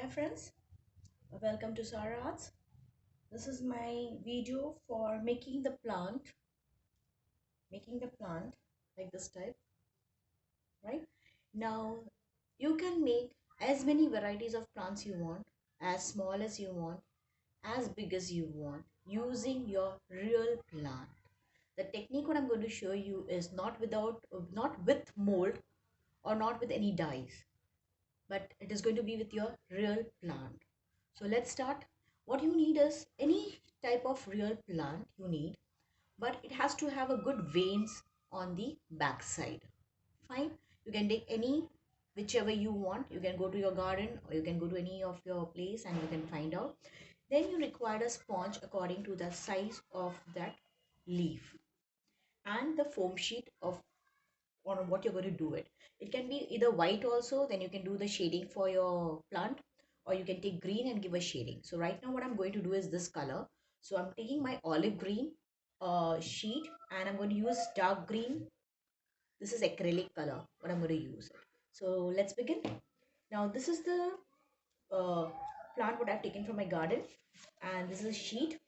Hi friends, welcome to Sara Arts. This is my video for making the plant like this type, right? Now you can make as many varieties of plants you want, as small as you want, as big as you want, using your real plant. The technique what I'm going to show you is not with mold or not with any dyes, but it is going to be with your real plant. So let's start. What you need is any type of real plant you need, but it has to have a good veins on the back side. Fine. You can take any whichever you want. You can go to your garden or you can go to any of your place and you can find out. Then you require a sponge according to the size of that leaf and the foam sheet of on what you're going to do it. It can be either white also, then you can do the shading for your plant, or you can take green and give a shading. So right now what I'm going to do is this color. So I'm taking my olive green sheet and I'm going to use dark green. This is acrylic color, what I'm going to use it. So let's begin. Now this is the uh, plant what I've taken from my garden, and this is a sheet.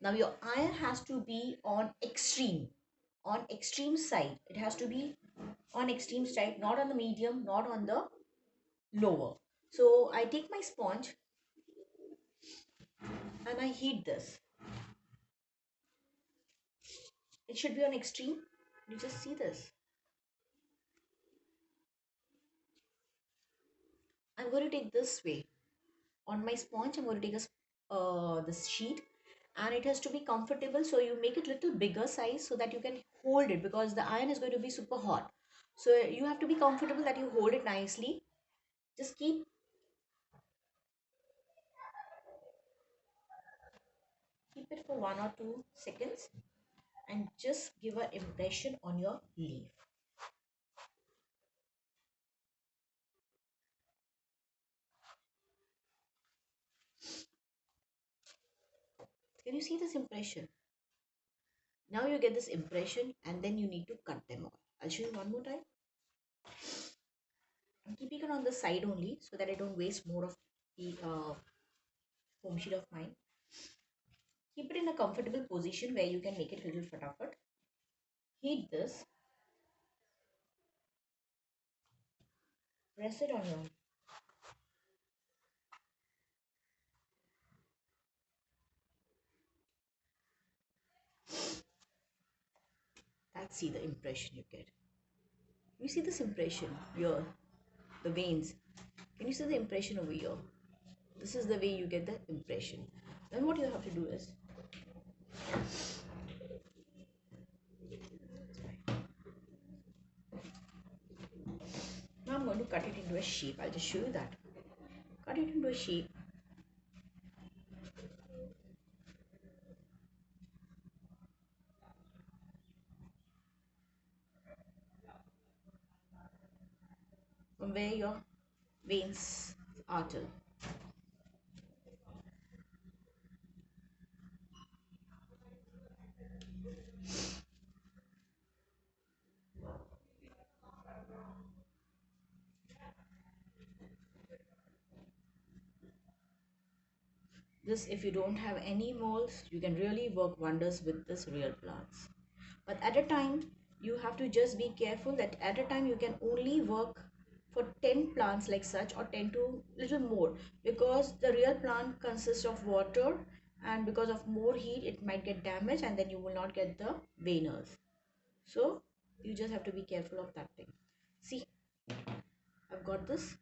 Now your iron has to be on extreme side. It has to be on extreme side, not on the medium, not on the lower. So I take my sponge and I heat this. It should be on extreme. You just see this. I'm going to take this way. On my sponge, I'm going to take this sheet, and it has to be comfortable. So you make it little bigger size so that you can hold it, because the iron is going to be super hot. So you have to be comfortable that you hold it nicely. Just keep it for 1 or 2 seconds and just give an impression on your leaf. Can you see this impression? Now you get this impression and then you need to cut them off. I'll show you one more time. I'm keeping it on the side only so that I don't waste more of the foam sheet of mine. Keep it in a comfortable position where you can make it little fatafat. Heat this. Press it on your. That's see the impression you get. You see this impression here, the veins. Can you see the impression over here? This is the way you get the impression. Then what you have to do is now I'm going to cut it into a shape. I'll just show you that. Cut it into a shape. From where your veins are till. This, if you don't have any molds, you can really work wonders with this real plants. But at a time, you have to just be careful that at a time you can only work for 10 plants like such, or 10 to little more, because the real plant consists of water, and because of more heat it might get damaged and then you will not get the veiners. So you just have to be careful of that thing. See, I've got this.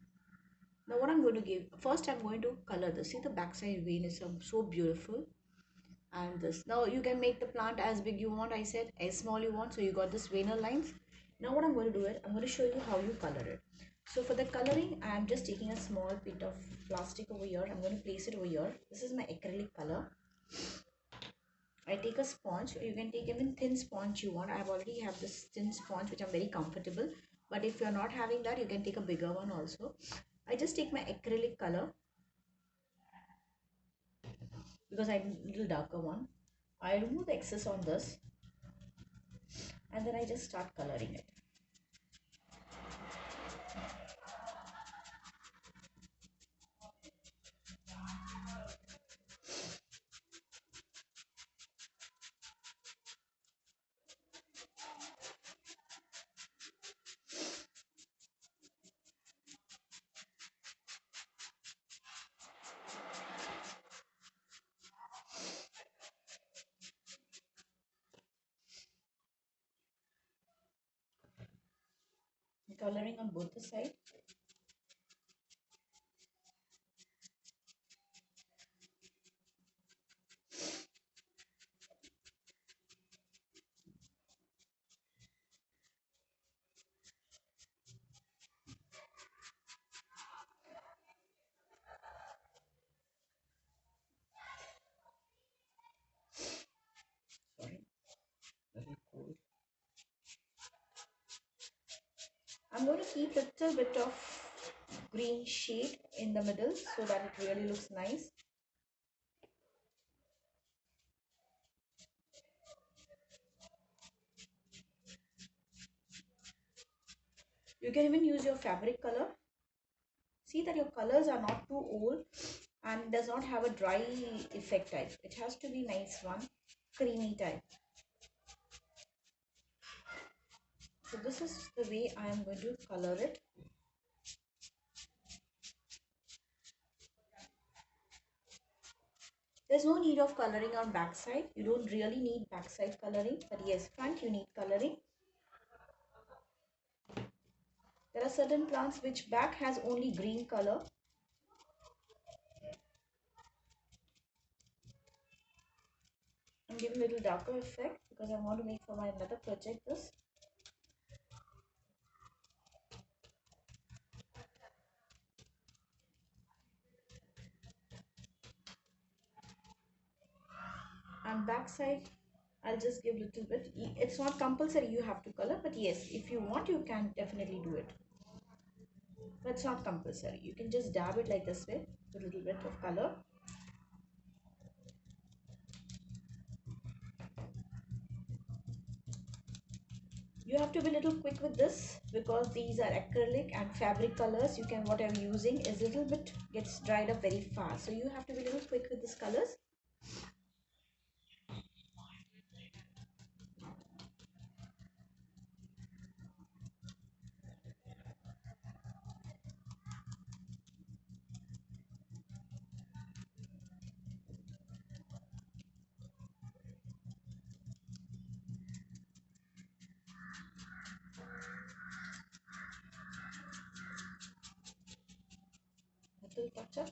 Now what I'm going to give, first I'm going to color this. See, the backside vein is so beautiful. And this, now you can make the plant as big you want, I said as small you want. So you got this veinal lines. Now what I'm going to do is I'm going to show you how you color it. So for the coloring, I'm just taking a small bit of plastic over here. I'm going to place it over here. This is my acrylic color. I take a sponge. You can take even thin sponge you want. I have already have this thin sponge which I'm very comfortable. But if you're not having that, you can take a bigger one also. I just take my acrylic color because I need a little darker one. I remove the excess on this and then I just start coloring it. coloring on both the sides. Sorry, very cold. I'm going to keep a little bit of green shade in the middle so that it really looks nice. You can even use your fabric color. See that your colors are not too old and does not have a dry effect type. It has to be nice one, creamy type. So this is the way I am going to color it. There's no need of coloring on backside. You don't really need backside coloring, but yes, front you need coloring. There are certain plants which back has only green color. I'm giving a little darker effect because I want to make for my another project this. And backside I'll just give a little bit. It's not compulsory you have to color, but yes, if you want you can definitely do it. But it's not compulsory. You can just dab it like this way with a little bit of color. You have to be a little quick with this because these are acrylic and fabric colors. You can, what I'm using is a little bit gets dried up very fast. So you have to be a little quick with these colors. Little touch up.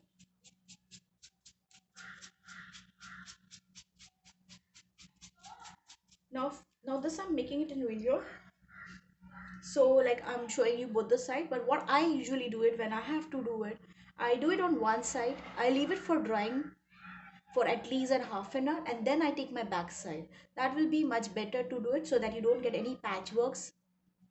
Now this I'm making it in video. So like I'm showing you both the side, but what I usually do it when I have to do it, I do it on one side, I leave it for drying for at least a half an hour, and then I take my back side. That will be much better to do it so that you don't get any patchworks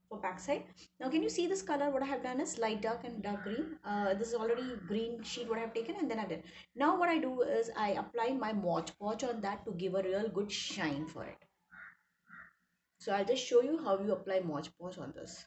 for backside. Now can you see this color? What I have done is light dark and dark green. This is already green sheet what I have taken, and then I've done. Now what I do is I apply my Mod Podge on that to give a real good shine for it. So I'll just show you how you apply Mod Podge on this.